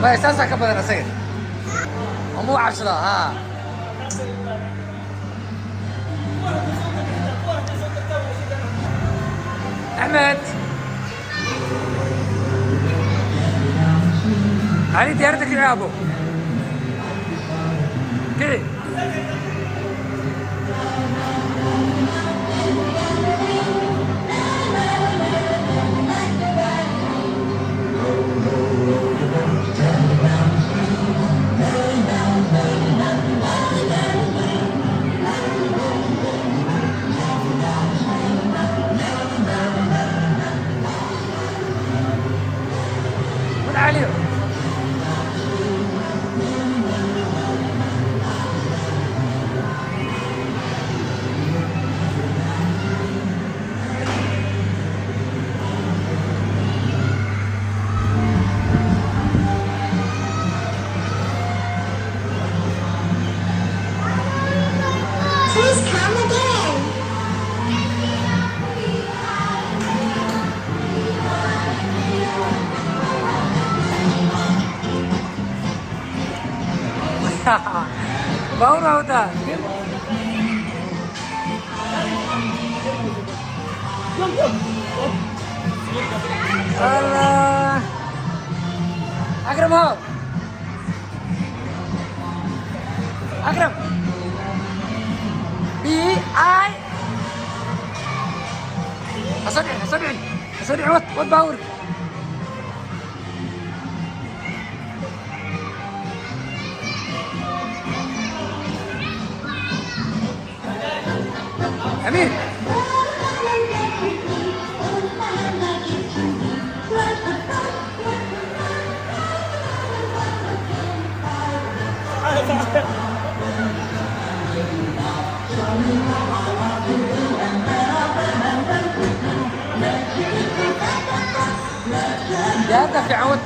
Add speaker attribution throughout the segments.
Speaker 1: ما اساسا كبدنا سير ومو 10 ها احمد علي ديارتك يا ابو كذي من علي
Speaker 2: Please come again.
Speaker 1: باور होता Allah أكرم هو أكرم بي آي أصدعي وات باور أمين يا في عود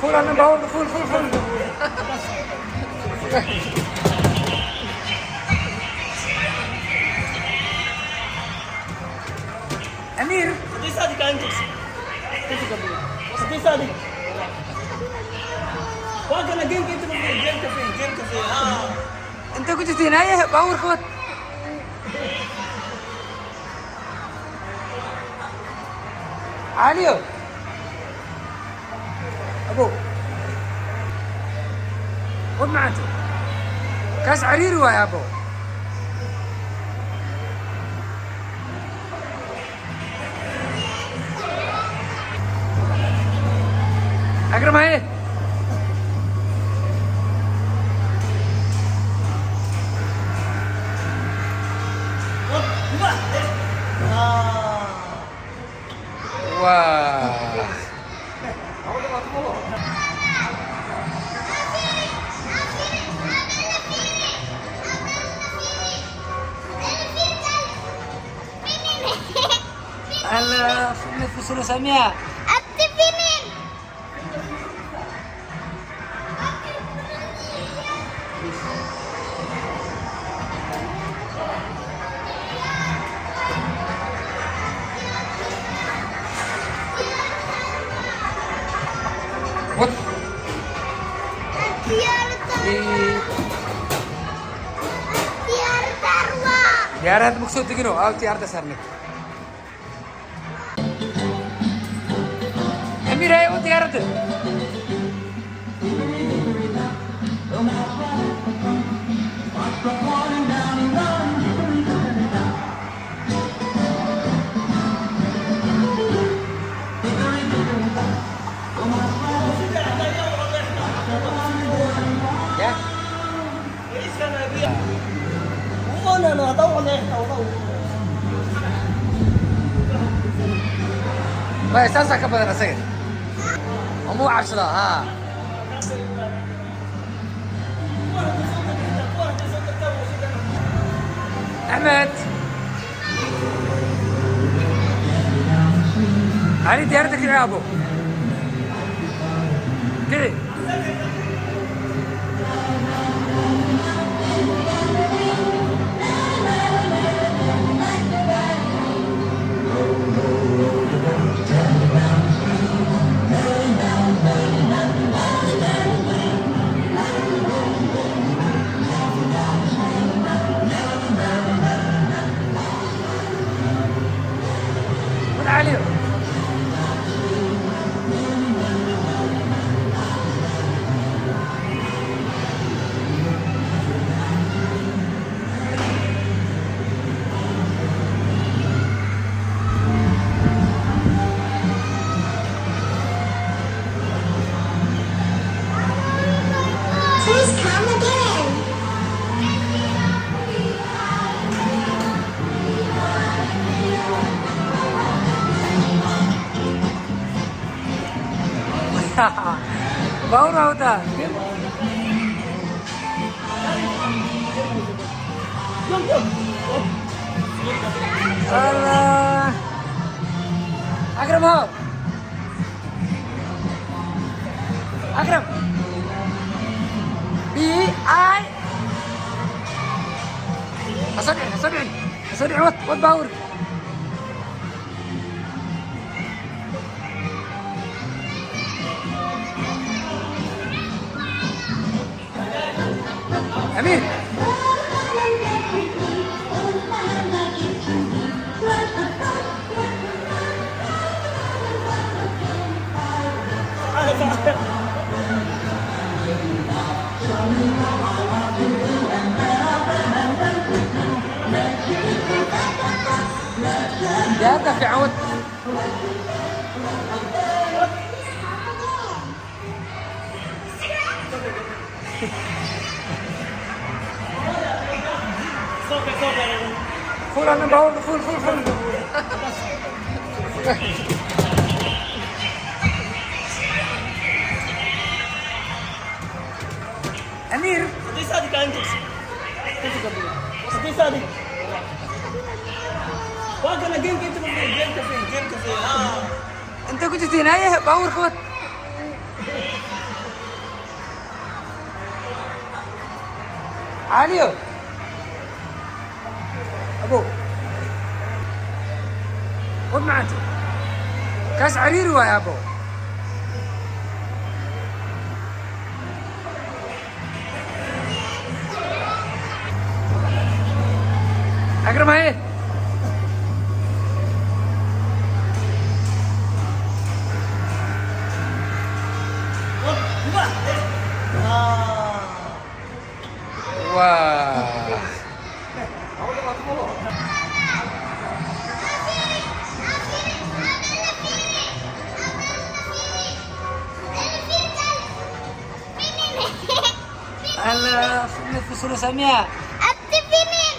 Speaker 1: فول أنا باور فول أمير
Speaker 3: Sedih sadik anjing. Sedih sadik. Wah, kena game gitu game cafe.
Speaker 1: أنت كنت تنايه باور خوت عليو أبو خذ معك كاس عرير يا أبو أكرم هاي wah ala suruh Samia
Speaker 2: Aktifinin.
Speaker 1: what
Speaker 2: Biar tarwa.
Speaker 1: diarad maksud gino aw tiarda sarnik Amir ayo tiarda ya
Speaker 3: Ano, tahu tahu.
Speaker 1: ما اساسا كبدنا سير ومو 10 ها احمد علي ديارتك يا ابو كذي
Speaker 2: come again.
Speaker 1: Bau na होता. Allah. Akram हो. Akram. B.I. أصدع وات باور. أمير. يا دافع عود. فول أنا بقول فول. أمير.
Speaker 3: Sedih sadik anjing. Sedih sadik. Wag ka na game kayo game kasi.
Speaker 1: أنت كنت تنايه باور خوت. عليو. أبو. خذ معك. كاس عرير يا أبو. أكرم هاي. Wah. Alah, sudah Samia.
Speaker 2: Aktifinin.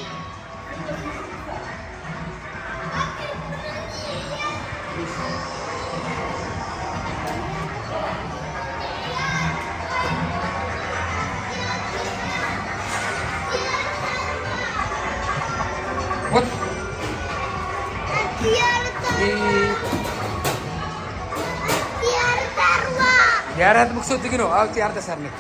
Speaker 1: What?
Speaker 2: Tiar tarwa.
Speaker 1: Tiara maksud begini, oh tiara dasarnya.